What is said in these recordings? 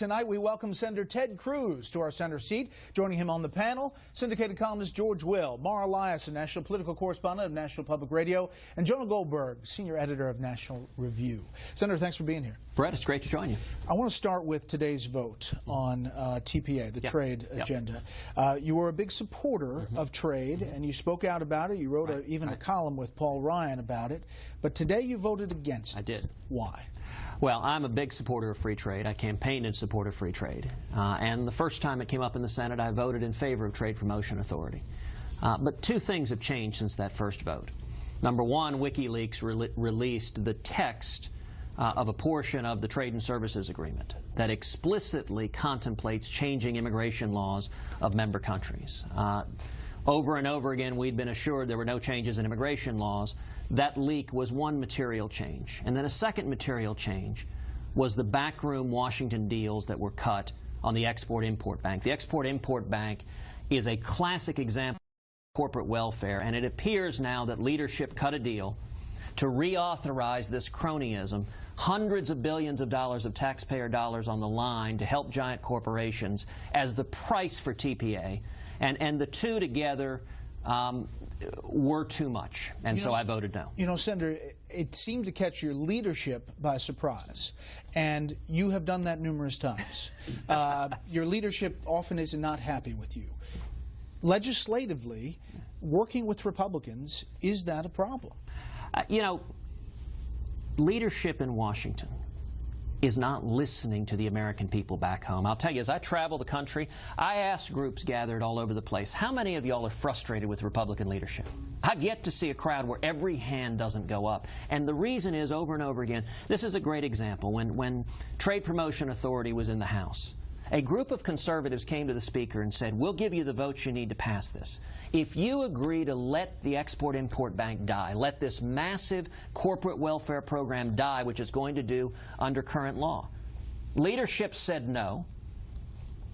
Tonight, we welcome Senator Ted Cruz to our center seat. Joining him on the panel, syndicated columnist George Will, Mara Elias, national political correspondent of National Public Radio, and Jonah Goldberg, senior editor of National Review. Senator, thanks for being here. Brett, it's great to join you. I want to start with today's vote on TPA, the trade agenda. You were a big supporter of trade, and you spoke out about it. You wrote even a column with Paul Ryan about it. But today you voted against it. I did. Why? Well, I'm a big supporter of free trade. I campaigned in support of free trade. And the first time it came up in the Senate, I voted in favor of Trade Promotion Authority. But two things have changed since that first vote. Number one, WikiLeaks released the text of a portion of the Trade and Services Agreement that explicitly contemplates changing immigration laws of member countries. Over and over again, we'd been assured there were no changes in immigration laws. That leak was one material change. And then a second material change was the backroom Washington deals that were cut on the Export-Import Bank. The Export-Import Bank is a classic example of corporate welfare, and it appears now that leadership cut a deal to reauthorize this cronyism, hundreds of billions of dollars of taxpayer dollars on the line to help giant corporations as the price for TPA. And the two together were too much, and so I voted no. You know, Senator, it seemed to catch your leadership by surprise, and you have done that numerous times. Your leadership often is not happy with you. Legislatively, working with Republicans, is that a problem? You know, leadership in Washington is not listening to the American people back home. I'll tell you, as I travel the country, I ask groups gathered all over the place, how many of y'all are frustrated with Republican leadership? I've yet to see a crowd where every hand doesn't go up. And the reason is, over and over again, this is a great example. When Trade Promotion Authority was in the House, a group of conservatives came to the Speaker and said, we'll give you the votes you need to pass this. If you agree to let the Export-Import Bank die, let this massive corporate welfare program die, which it's going to do under current law. Leadership said no.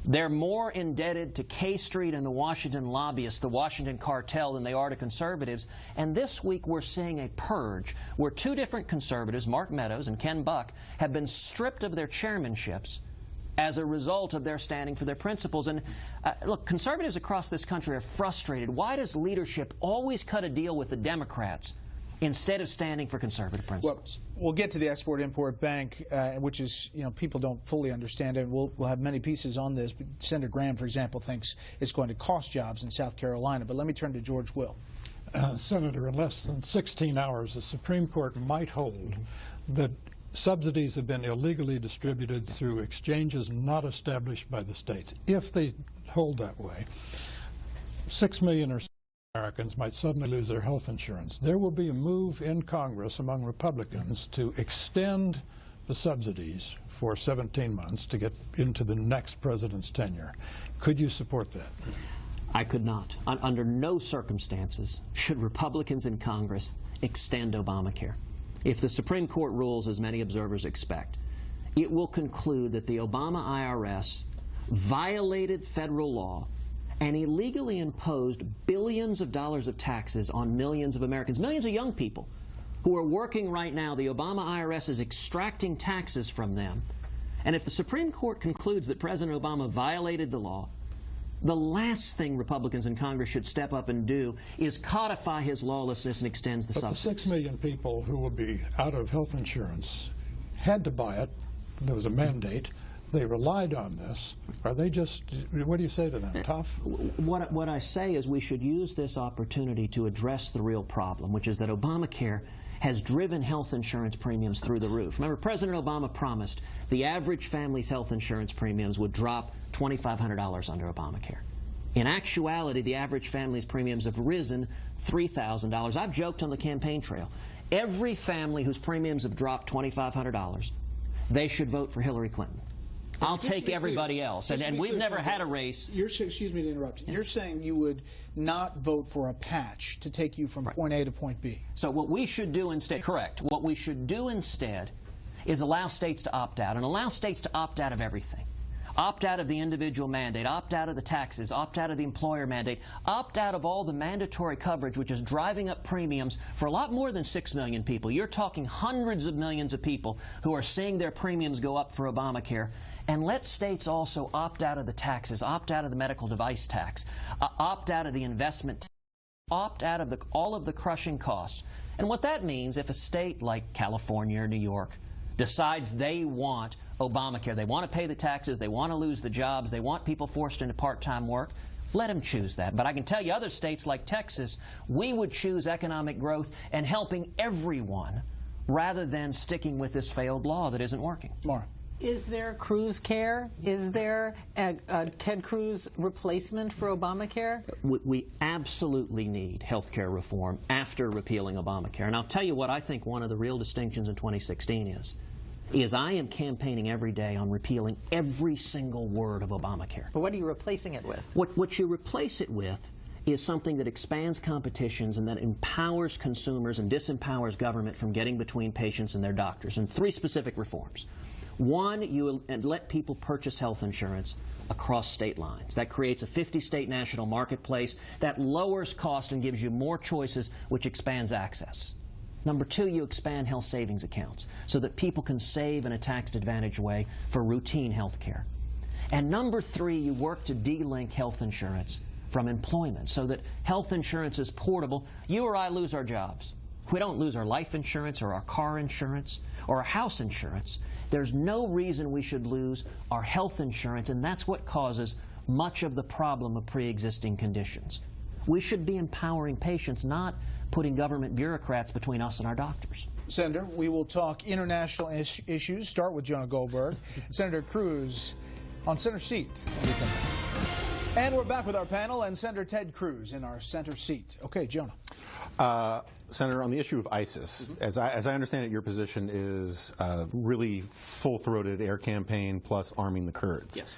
They're more indebted to K Street and the Washington lobbyists, the Washington cartel, than they are to conservatives. And this week we're seeing a purge where two different conservatives, Mark Meadows and Ken Buck, have been stripped of their chairmanships as a result of their standing for their principles. And look, conservatives across this country are frustrated. Why does leadership always cut a deal with the Democrats instead of standing for conservative principles? Well, we'll get to the Export-Import Bank, which is, you know, people don't fully understand it. We'll have many pieces on this. But Senator Graham, for example, thinks it's going to cost jobs in South Carolina. But let me turn to George Will. Senator, in less than 16 hours, the Supreme Court might hold that subsidies have been illegally distributed through exchanges not established by the states. If they hold that way, 6 million or so Americans might suddenly lose their health insurance. There will be a move in Congress among Republicans to extend the subsidies for 17 months to get into the next president's tenure. Could you support that? I could not. Under no circumstances should Republicans in Congress extend Obamacare. If the Supreme Court rules as many observers expect, it will conclude that the Obama IRS violated federal law and illegally imposed billions of dollars of taxes on millions of Americans, millions of young people who are working right now. The Obama IRS is extracting taxes from them. And if the Supreme Court concludes that President Obama violated the law, the last thing Republicans in Congress should step up and do is codify his lawlessness and extends the subsidies. But the 6 million people who will be out of health insurance had to buy it. There was a mandate. They relied on this. Are they just, what do you say to them, tough? What I say is we should use this opportunity to address the real problem, which is that Obamacare has driven health insurance premiums through the roof. Remember, President Obama promised the average family's health insurance premiums would drop $2,500 under Obamacare. In actuality, the average family's premiums have risen $3,000. I've joked on the campaign trail. Every family whose premiums have dropped $2,500, they should vote for Hillary Clinton. I'll take everybody else. And we've never had a race. Excuse me to interrupt. You're saying you would not vote for a patch to take you from point A to point B. So what we should do instead, correct, what we should do instead is allow states to opt out, and allow states to opt out of everything. Opt out of the individual mandate, opt out of the taxes, opt out of the employer mandate, opt out of all the mandatory coverage, which is driving up premiums for a lot more than 6 million people. You're talking hundreds of millions of people who are seeing their premiums go up for Obamacare. And let states also opt out of the taxes, opt out of the medical device tax, opt out of the investment tax, opt out of all of the crushing costs. And what that means, if a state like California or New York decides they want Obamacare, they want to pay the taxes, they want to lose the jobs, they want people forced into part-time work, let them choose that. But I can tell you other states like Texas, we would choose economic growth and helping everyone rather than sticking with this failed law that isn't working. Maura. Is there Cruz care? Is there a Ted Cruz replacement for Obamacare? We absolutely need health care reform after repealing Obamacare. And I'll tell you what I think one of the real distinctions in 2016 is I am campaigning every day on repealing every single word of Obamacare. But what are you replacing it with? What you replace it with is something that expands competitions and that empowers consumers and disempowers government from getting between patients and their doctors. And 3 specific reforms. One, you let people purchase health insurance across state lines. That creates a 50-state national marketplace that lowers cost and gives you more choices, which expands access. Number 2, you expand health savings accounts so that people can save in a tax-advantaged way for routine health care. And number 3, you work to de-link health insurance from employment so that health insurance is portable. You or I lose our jobs. We don't lose our life insurance or our car insurance or our house insurance. There's no reason we should lose our health insurance, and that's what causes much of the problem of pre-existing conditions. We should be empowering patients, not putting government bureaucrats between us and our doctors. Senator, we will talk international issues. Start with Jonah Goldberg. Senator Cruz on center seat. And we're back with our panel and Senator Ted Cruz in our center seat. Okay, Jonah. Senator, on the issue of ISIS, as I understand it, your position is really full-throated air campaign plus arming the Kurds. Yes.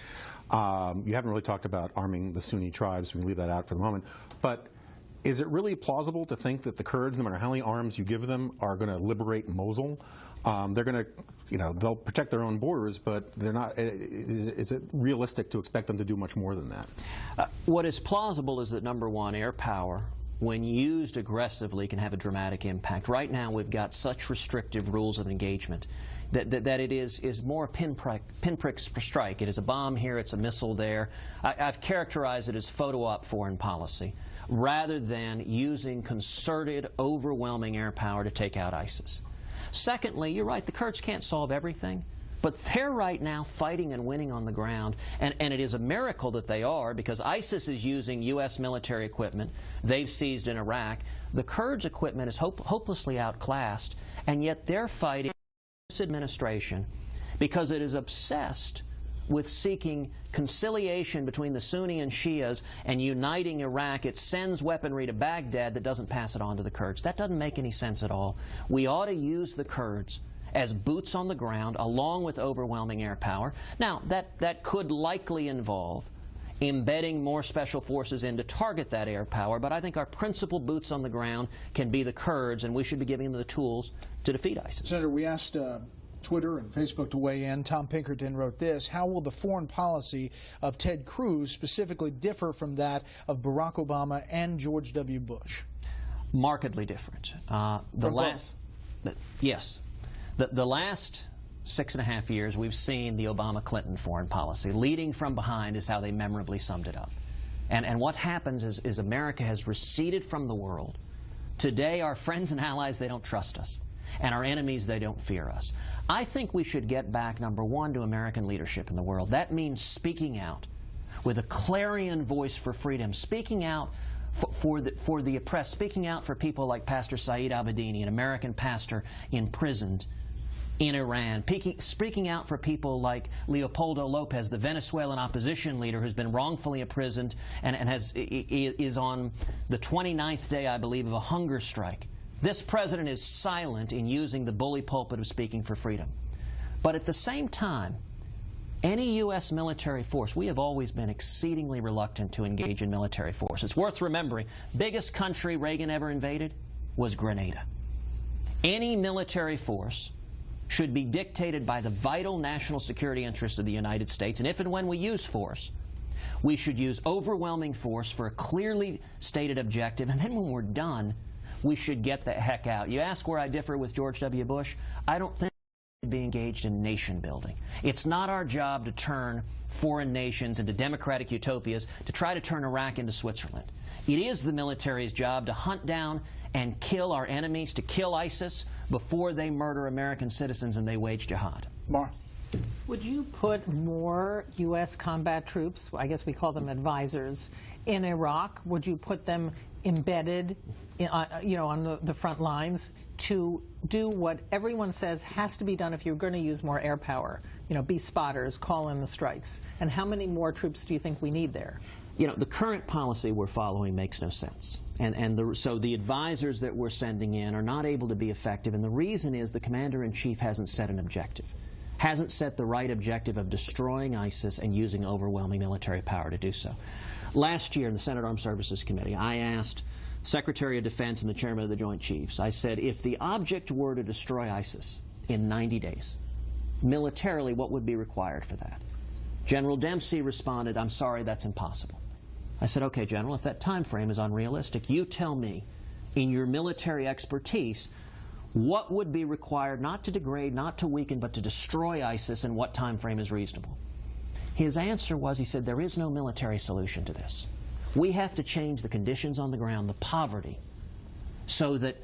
You haven't really talked about arming the Sunni tribes. We can leave that out for the moment. But is it really plausible to think that the Kurds, no matter how many arms you give them, are going to liberate Mosul? They're going to, they'll protect their own borders, but they're not. Is it realistic to expect them to do much more than that? What is plausible is that, number one, air power, when used aggressively, can have a dramatic impact. Right now, we've got such restrictive rules of engagement that it is more a pinprick strike. It is a bomb here, it's a missile there. I've characterized it as photo-op foreign policy, rather than using concerted, overwhelming air power to take out ISIS. Secondly, you're right, the Kurds can't solve everything. But they're right now fighting and winning on the ground, and it is a miracle that they are, because ISIS is using U.S. military equipment they've seized in Iraq. The Kurds' equipment is hopelessly outclassed, and yet they're fighting this administration because it is obsessed with seeking conciliation between the Sunni and Shias and uniting Iraq. It sends weaponry to Baghdad that doesn't pass it on to the Kurds. That doesn't make any sense at all. We ought to use the Kurds as boots on the ground, along with overwhelming air power. Now, that could likely involve embedding more special forces in to target that air power, but I think our principal boots on the ground can be the Kurds, and we should be giving them the tools to defeat ISIS. Senator, we asked Twitter and Facebook to weigh in. Tom Pinkerton wrote this: how will the foreign policy of Ted Cruz specifically differ from that of Barack Obama and George W. Bush? Markedly different. Yes. The last 6.5 years, we've seen the Obama-Clinton foreign policy. Leading from behind is how they memorably summed it up. And what happens is America has receded from the world. Today, our friends and allies, they don't trust us. And our enemies, they don't fear us. I think we should get back, number one, to American leadership in the world. That means speaking out with a clarion voice for freedom, speaking out for the oppressed, speaking out for people like Pastor Saeed Abedini, an American pastor imprisoned in Iran, speaking out for people like Leopoldo Lopez, the Venezuelan opposition leader who's been wrongfully imprisoned and is on the 29th day, I believe, of a hunger strike. This president is silent in using the bully pulpit of speaking for freedom. But at the same time, any U.S. military force, we have always been exceedingly reluctant to engage in military force. It's worth remembering, biggest country Reagan ever invaded was Grenada. Any military force should be dictated by the vital national security interests of the United States, and if and when we use force, we should use overwhelming force for a clearly stated objective, and then when we're done, we should get the heck out. You ask where I differ with George W. Bush? I don't think we should be engaged in nation building. It's not our job to turn foreign nations into democratic utopias, to try to turn Iraq into Switzerland. It is the military's job to hunt down and kill our enemies, to kill ISIS before they murder American citizens and they wage jihad. Mar. Would you put more U.S. combat troops, I guess we call them advisors, in Iraq? Would you put them embedded, on the front lines to do what everyone says has to be done if you're going to use more air power? Be spotters, call in the strikes. And how many more troops do you think we need there? The current policy we're following makes no sense. So the advisors that we're sending in are not able to be effective, and the reason is the commander-in-chief hasn't set an objective. Hasn't set the right objective of destroying ISIS and using overwhelming military power to do so. Last year in the Senate Armed Services Committee, I asked Secretary of Defense and the Chairman of the Joint Chiefs, I said, if the object were to destroy ISIS in 90 days, militarily, what would be required for that? General Dempsey responded, I'm sorry, that's impossible. I said, okay, General, if that time frame is unrealistic, you tell me, in your military expertise, what would be required not to degrade, not to weaken, but to destroy ISIS, and what time frame is reasonable? His answer was, he said, there is no military solution to this. We have to change the conditions on the ground, the poverty, so that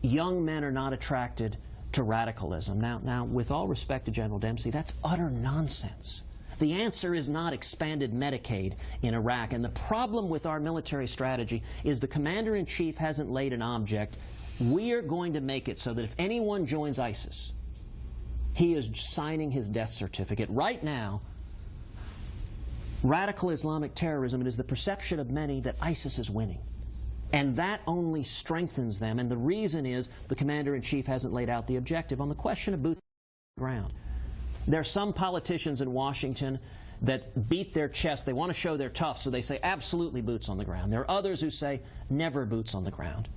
young men are not attracted to radicalism. Now, with all respect to General Dempsey, that's utter nonsense. The answer is not expanded Medicaid in Iraq. And the problem with our military strategy is the commander-in-chief hasn't laid an object. We are going to make it so that if anyone joins ISIS, he is signing his death certificate. Right now, radical Islamic terrorism, it is the perception of many that ISIS is winning. And that only strengthens them. And the reason is the commander-in-chief hasn't laid out the objective. On the question of boots on the ground, there are some politicians in Washington that beat their chest. They want to show they're tough, so they say absolutely boots on the ground. There are others who say never boots on the ground.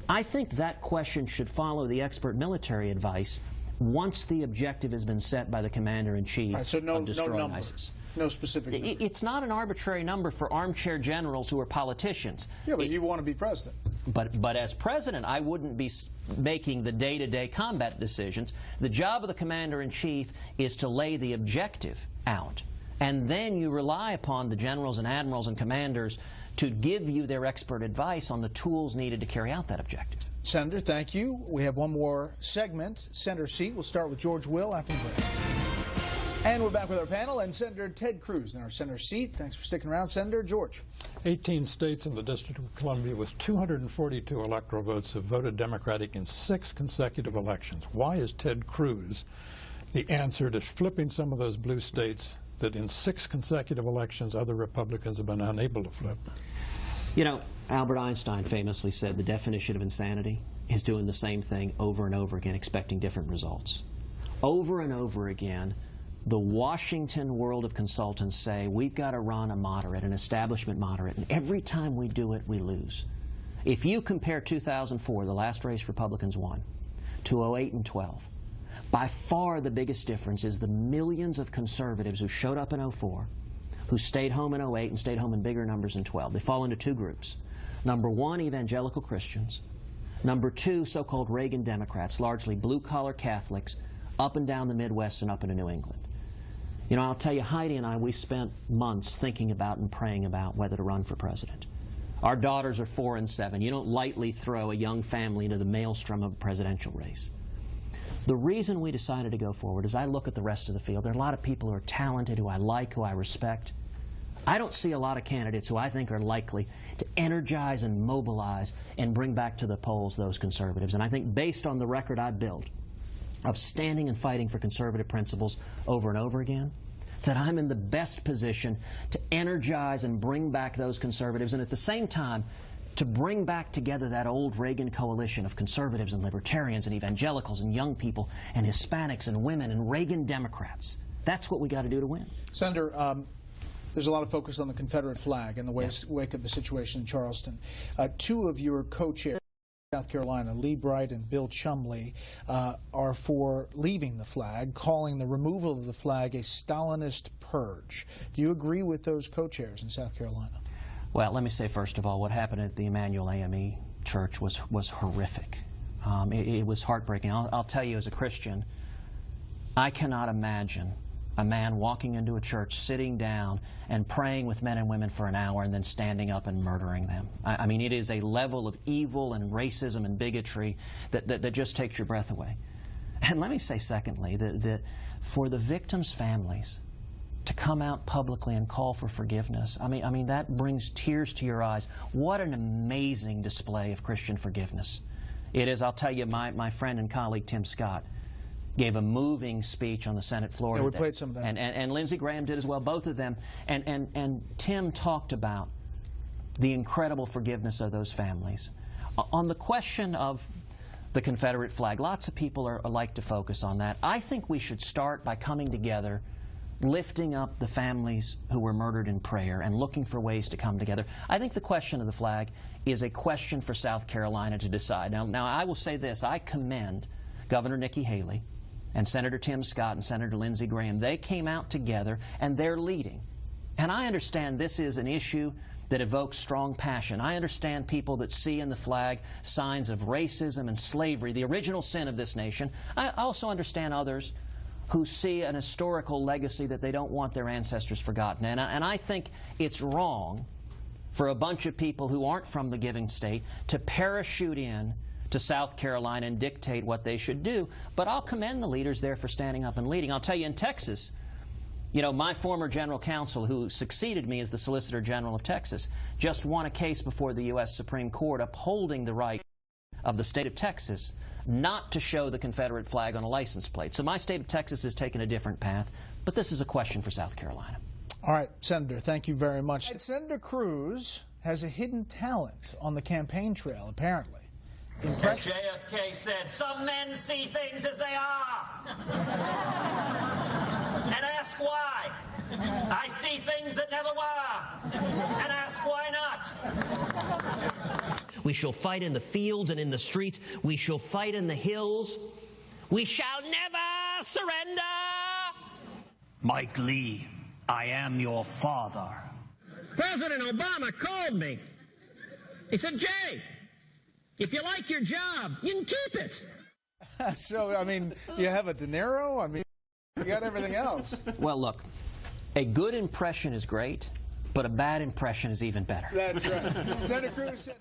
I think that question should follow the expert military advice once the objective has been set by the commander-in-chief of destroying ISIS. No specific number. It's not an arbitrary number for armchair generals who are politicians. Yeah, but you want to be president. But as president, I wouldn't be making the day-to-day combat decisions. The job of the commander-in-chief is to lay the objective out. And then you rely upon the generals and admirals and commanders to give you their expert advice on the tools needed to carry out that objective. Senator, thank you. We have one more segment, Center Seat. We'll start with George Will after the break. And we're back with our panel and Senator Ted Cruz in our center seat. Thanks for sticking around, Senator. George. 18 states in the District of Columbia with 242 electoral votes have voted Democratic in 6 consecutive elections. Why is Ted Cruz the answer to flipping some of those blue states that in 6 consecutive elections other Republicans have been unable to flip? Albert Einstein famously said the definition of insanity is doing the same thing over and over again, expecting different results. Over and over again, the Washington world of consultants say we've got to run a moderate, an establishment moderate, and every time we do it, we lose. If you compare 2004, the last race Republicans won, to 08 and 12, by far the biggest difference is the millions of conservatives who showed up in 04, who stayed home in 08 and stayed home in bigger numbers in 12. They fall into 2 groups. Number 1, evangelical Christians. Number 2, so-called Reagan Democrats, largely blue-collar Catholics, up and down the Midwest and up into New England. I'll tell you, Heidi and I, we spent months thinking about and praying about whether to run for president. Our daughters are 4 and 7. You don't lightly throw a young family into the maelstrom of a presidential race. The reason we decided to go forward is I look at the rest of the field. There are a lot of people who are talented, who I like, who I respect. I don't see a lot of candidates who I think are likely to energize and mobilize and bring back to the polls those conservatives. And I think based on the record I built of standing and fighting for conservative principles over and over again, that I'm in the best position to energize and bring back those conservatives, and at the same time to bring back together that old Reagan coalition of conservatives and libertarians and evangelicals and young people and Hispanics and women and Reagan Democrats. That's what we got to do to win. Senator, there's a lot of focus on the Confederate flag in the wake of the situation in Charleston. 2 of your co-chairs South Carolina, Lee Bright and Bill Chumley, are for leaving the flag, calling the removal of the flag a Stalinist purge. Do you agree with those co-chairs in South Carolina? Well, let me say first of all, what happened at the Emmanuel AME Church was horrific. It was heartbreaking. I'll tell you, as a Christian, I cannot imagine a man walking into a church, sitting down and praying with men and women for an hour and then standing up and murdering them. I mean, it is a level of evil and racism and bigotry that just takes your breath away. And let me say, secondly, that for the victims' families to come out publicly and call for forgiveness, I mean that brings tears to your eyes. What an amazing display of Christian forgiveness. It is. I'll tell you, my friend and colleague Tim Scott gave a moving speech on the Senate floor. Yeah, we played some of that. And Lindsey Graham did as well, both of them. And Tim talked about the incredible forgiveness of those families. On the question of the Confederate flag, lots of people like to focus on that. I think we should start by coming together, lifting up the families who were murdered in prayer and looking for ways to come together. I think the question of the flag is a question for South Carolina to decide. Now I will say this. I commend Governor Nikki Haley and Senator Tim Scott and Senator Lindsey Graham. They came out together and they're leading. And I understand this is an issue that evokes strong passion. I understand people that see in the flag signs of racism and slavery, the original sin of this nation. I also understand others who see an historical legacy that they don't want their ancestors forgotten. And I think it's wrong for a bunch of people who aren't from the giving state to parachute in to South Carolina and dictate what they should do. But I'll commend the leaders there for standing up and leading. I'll tell you, in Texas, you know, my former general counsel, who succeeded me as the Solicitor General of Texas, just won a case before the U.S. Supreme Court upholding the right of the state of Texas not to show the Confederate flag on a license plate. So my state of Texas has taken a different path, but this is a question for South Carolina. All right, Senator, thank you very much. Senator Cruz has a hidden talent on the campaign trail, apparently. Impressions. JFK said, "Some men see things as they are." And ask why. I see things that never were. And ask why not. We shall fight in the fields and in the streets. We shall fight in the hills. We shall never surrender. Mike Lee, I am your father. President Obama called me. He said, "Jay, if you like your job, you can keep it." So, I mean, you have a De Niro? I mean, you got everything else. Well, look, a good impression is great, but a bad impression is even better. That's right. Senator Cruz said